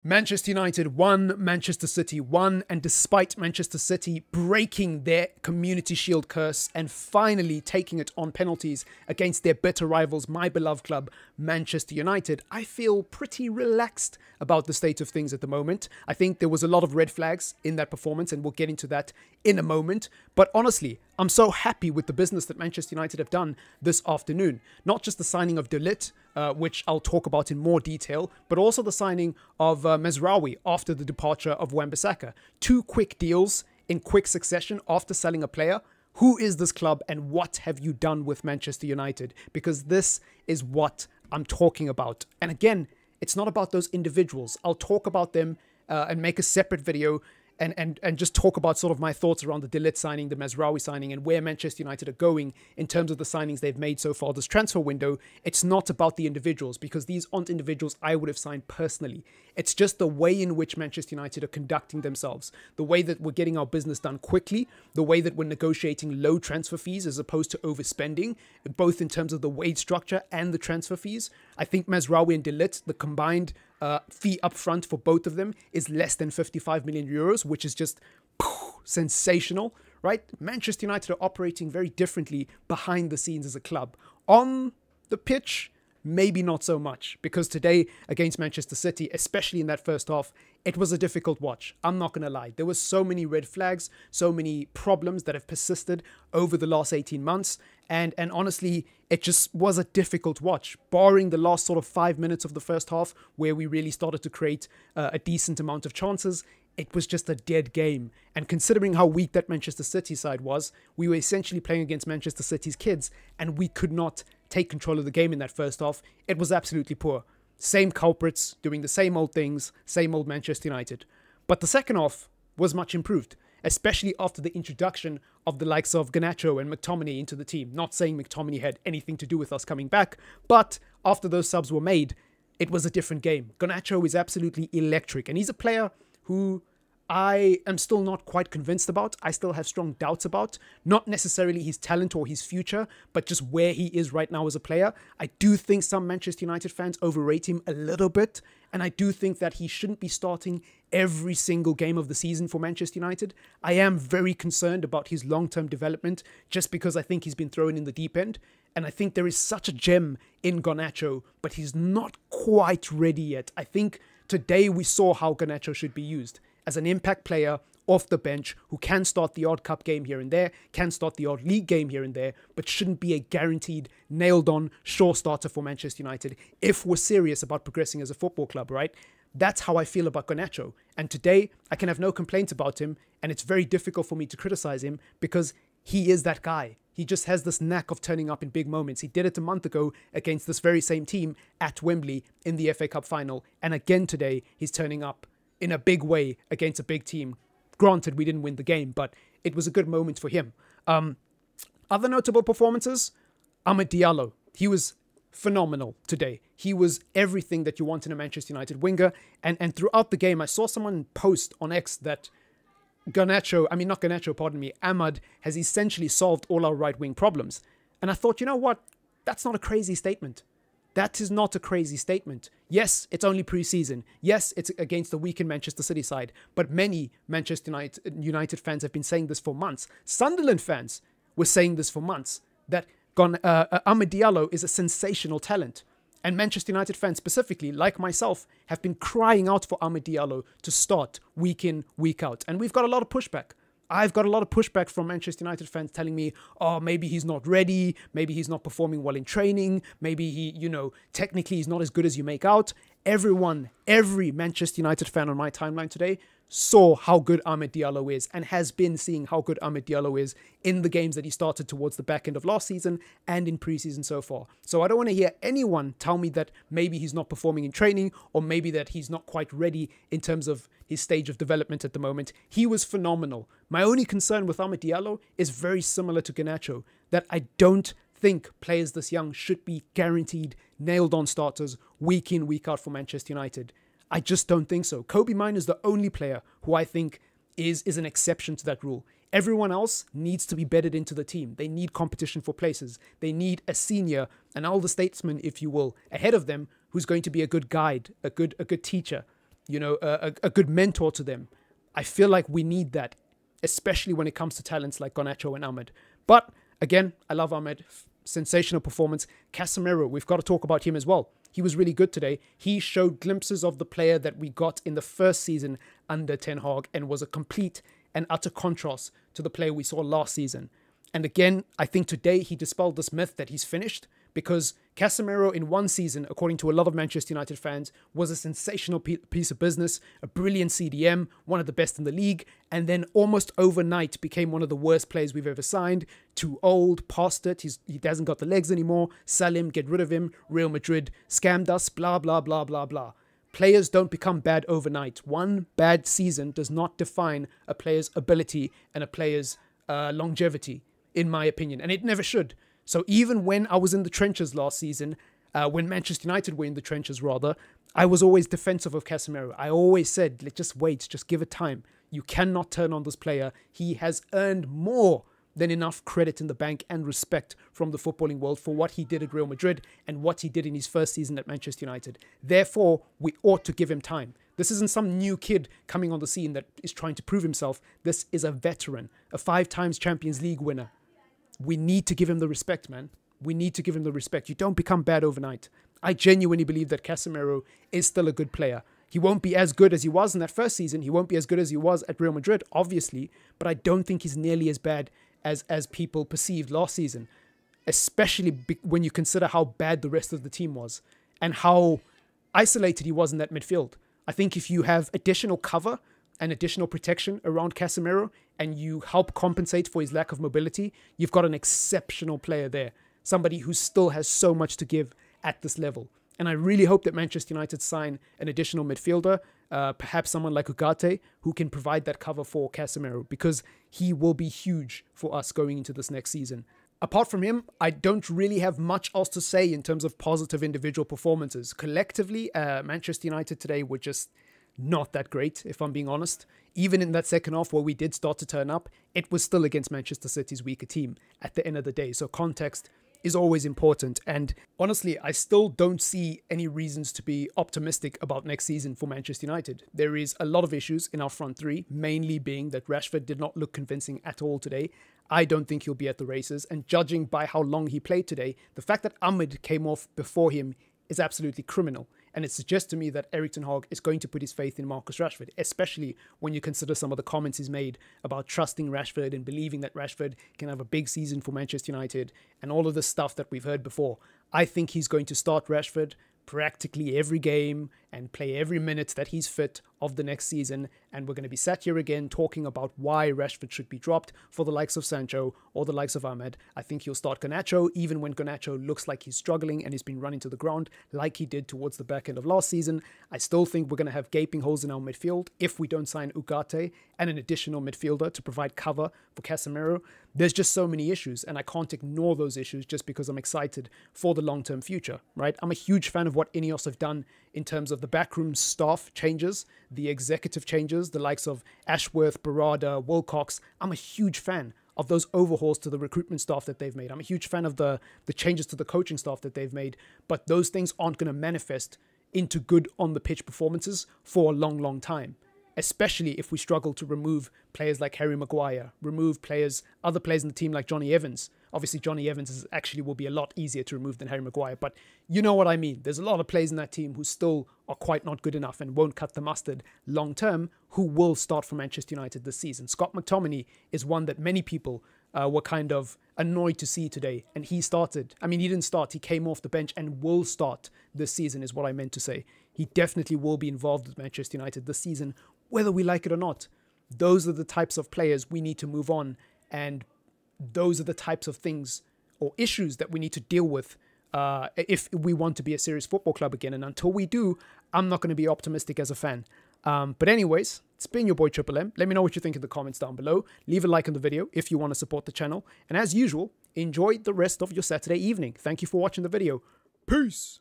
Manchester United won, Manchester City won, and despite Manchester City breaking their Community Shield curse and finally taking it on penalties against their bitter rivals, my beloved club, Manchester United, I feel pretty relaxed about the state of things at the moment. I think there was a lot of red flags in that performance, and we'll get into that in a moment. But honestly, I'm so happy with the business that Manchester United have done this afternoon. Not just the signing of De Ligt, which I'll talk about in more detail, but also the signing of Mezraoui after the departure of Wan-Bissaka. Two quick deals in quick succession after selling a player. Who is this club and what have you done with Manchester United? Because this is what I'm talking about. And again, it's not about those individuals. I'll talk about them and make a separate video and just talk about sort of my thoughts around the De Ligt signing, the Mezraoui signing, and where Manchester United are going in terms of the signings they've made so far this transfer window. It's not about the individuals, because these aren't individuals I would have signed personally. It's just the way in which Manchester United are conducting themselves, the way that we're getting our business done quickly, the way that we're negotiating low transfer fees as opposed to overspending, both in terms of the wage structure and the transfer fees. I think Mezraoui and De Ligt, the combined fee up front for both of them is less than 55 million euros, which is just sensational, right? Manchester United are operating very differently behind the scenes as a club. On the pitch, maybe not so much, because today against Manchester City, especially in that first half, it was a difficult watch. I'm not going to lie. There were so many red flags, so many problems that have persisted over the last 18 months. And honestly, it just was a difficult watch, barring the last sort of 5 minutes of the first half where we really started to create a decent amount of chances. It was just a dead game. And considering how weak that Manchester City side was, we were essentially playing against Manchester City's kids and we could not take control of the game in that first half. It was absolutely poor. Same culprits, doing the same old things, same old Manchester United. But the second half was much improved, especially after the introduction of the likes of Garnacho and McTominay into the team. Not saying McTominay had anything to do with us coming back, but after those subs were made, it was a different game. Garnacho is absolutely electric, and he's a player who I am still not quite convinced about. I still have strong doubts about, not necessarily his talent or his future, but just where he is right now as a player. I do think some Manchester United fans overrate him a little bit, and I do think that he shouldn't be starting every single game of the season for Manchester United. I am very concerned about his long-term development, just because I think he's been thrown in the deep end, and I think there is such a gem in Garnacho, but he's not quite ready yet. I think today we saw how Garnacho should be used. As an impact player off the bench who can start the odd cup game here and there, can start the odd league game here and there, but shouldn't be a guaranteed, nailed-on, sure starter for Manchester United if we're serious about progressing as a football club, right? That's how I feel about Garnacho. And today, I can have no complaints about him, and it's very difficult for me to criticize him because he is that guy. He just has this knack of turning up in big moments. He did it a month ago against this very same team at Wembley in the FA Cup final, and again today, he's turning up in a big way against a big team. Granted, we didn't win the game, but it was a good moment for him. Other notable performances, Amad Diallo. He was phenomenal today. He was everything that you want in a Manchester United winger. And throughout the game, I saw someone post on X that Amad has essentially solved all our right-wing problems. And I thought, you know what? That's not a crazy statement. That is not a crazy statement. Yes, it's only pre-season. Yes, it's against the weakened Manchester City side. But many Manchester United fans have been saying this for months. Sunderland fans were saying this for months, that Amad Diallo is a sensational talent. And Manchester United fans specifically, like myself, have been crying out for Amad Diallo to start week in, week out. And we've got a lot of pushback. I've got a lot of pushback from Manchester United fans telling me, oh, maybe he's not ready, maybe he's not performing well in training, maybe he, technically he's not as good as you make out. Every Manchester United fan on my timeline today saw how good Amad Diallo is and has been seeing how good Amad Diallo is in the games that he started towards the back end of last season and in preseason so far. So I don't want to hear anyone tell me that maybe he's not performing in training or maybe that he's not quite ready in terms of his stage of development at the moment. He was phenomenal. My only concern with Amad Diallo is very similar to Garnacho, that I don't think players this young should be guaranteed nailed-on starters week in, week out for Manchester United. I just don't think so. Kobbie Mainoo is the only player who I think is an exception to that rule. Everyone else needs to be bedded into the team. They need competition for places. They need a senior, an older statesman, if you will, ahead of them, who's going to be a good guide, a good teacher. a good mentor to them. I feel like we need that, especially when it comes to talents like Garnacho and Ahmed. But again, I love Ahmed. Sensational performance. Casemiro, we've got to talk about him as well. He was really good today. He showed glimpses of the player that we got in the first season under Ten Hag and was a complete and utter contrast to the player we saw last season. And again, I think today he dispelled this myth that he's finished, because Casemiro in one season, according to a lot of Manchester United fans, was a sensational piece of business, a brilliant CDM, one of the best in the league, and then almost overnight became one of the worst players we've ever signed. Too old, past it, he hasn't got the legs anymore, sell him, get rid of him, Real Madrid scammed us, blah, blah, blah, blah, blah. Players don't become bad overnight. One bad season does not define a player's ability and a player's longevity, in my opinion, and it never should. So even when I was in the trenches last season, when Manchester United were in the trenches rather, I was always defensive of Casemiro. I always said, let's just wait, just give it time. You cannot turn on this player. He has earned more than enough credit in the bank and respect from the footballing world for what he did at Real Madrid and what he did in his first season at Manchester United. Therefore, we ought to give him time. This isn't some new kid coming on the scene that is trying to prove himself. This is a veteran, a 5 times Champions League winner. We need to give him the respect, man. We need to give him the respect. You don't become bad overnight. I genuinely believe that Casemiro is still a good player. He won't be as good as he was in that first season. He won't be as good as he was at Real Madrid, obviously. But I don't think he's nearly as bad as people perceived last season. Especially when you consider how bad the rest of the team was. And how isolated he was in that midfield. I think if you have additional cover and additional protection around Casemiro, and you help compensate for his lack of mobility, you've got an exceptional player there. Somebody who still has so much to give at this level. And I really hope that Manchester United sign an additional midfielder, perhaps someone like Ugarte, who can provide that cover for Casemiro, because he will be huge for us going into this next season. Apart from him, I don't really have much else to say in terms of positive individual performances. Collectively, Manchester United today were just not that great, if I'm being honest. Even in that second half where we did start to turn up, it was still against Manchester City's weaker team at the end of the day. So context is always important. And honestly, I still don't see any reasons to be optimistic about next season for Manchester United. There is a lot of issues in our front three, mainly being that Rashford did not look convincing at all today. I don't think he'll be at the races. And judging by how long he played today, the fact that Ahmed came off before him is absolutely criminal. And it suggests to me that Erik ten Hag is going to put his faith in Marcus Rashford, especially when you consider some of the comments he's made about trusting Rashford and believing that Rashford can have a big season for Manchester United and all of the stuff that we've heard before. I think he's going to start Rashford practically every game and play every minute that he's fit of the next season, and we're going to be sat here again talking about why Rashford should be dropped for the likes of Sancho or the likes of Ahmed. I think he'll start Garnacho, even when Garnacho looks like he's struggling and he's been running to the ground like he did towards the back end of last season. I still think we're going to have gaping holes in our midfield if we don't sign Ugarte and an additional midfielder to provide cover for Casemiro. There's just so many issues, and I can't ignore those issues just because I'm excited for the long-term future, right? I'm a huge fan of what Ineos have done in terms of the backroom staff changes, the executive changes, the likes of Ashworth, Barada, Wilcox. I'm a huge fan of those overhauls to the recruitment staff that they've made. I'm a huge fan of the changes to the coaching staff that they've made, but those things aren't going to manifest into good on-the-pitch performances for a long, long time, especially if we struggle to remove players like Harry Maguire, remove other players in the team like Johnny Evans. Obviously, Johnny Evans will be a lot easier to remove than Harry Maguire, but you know what I mean. There's a lot of players in that team who still are quite not good enough and won't cut the mustard long term, who will start for Manchester United this season. Scott McTominay is one that many people were kind of annoyed to see today, and he started. I mean, he didn't start, he came off the bench and will start this season is what I meant to say. He definitely will be involved with Manchester United this season, whether we like it or not. Those are the types of players we need to move on, and those are the types of things or issues that we need to deal with if we want to be a serious football club again. And until we do, I'm not going to be optimistic as a fan. But anyways, it's been your boy Triple M. Let me know what you think in the comments down below. Leave a like on the video if you want to support the channel. And as usual, enjoy the rest of your Saturday evening. Thank you for watching the video. Peace!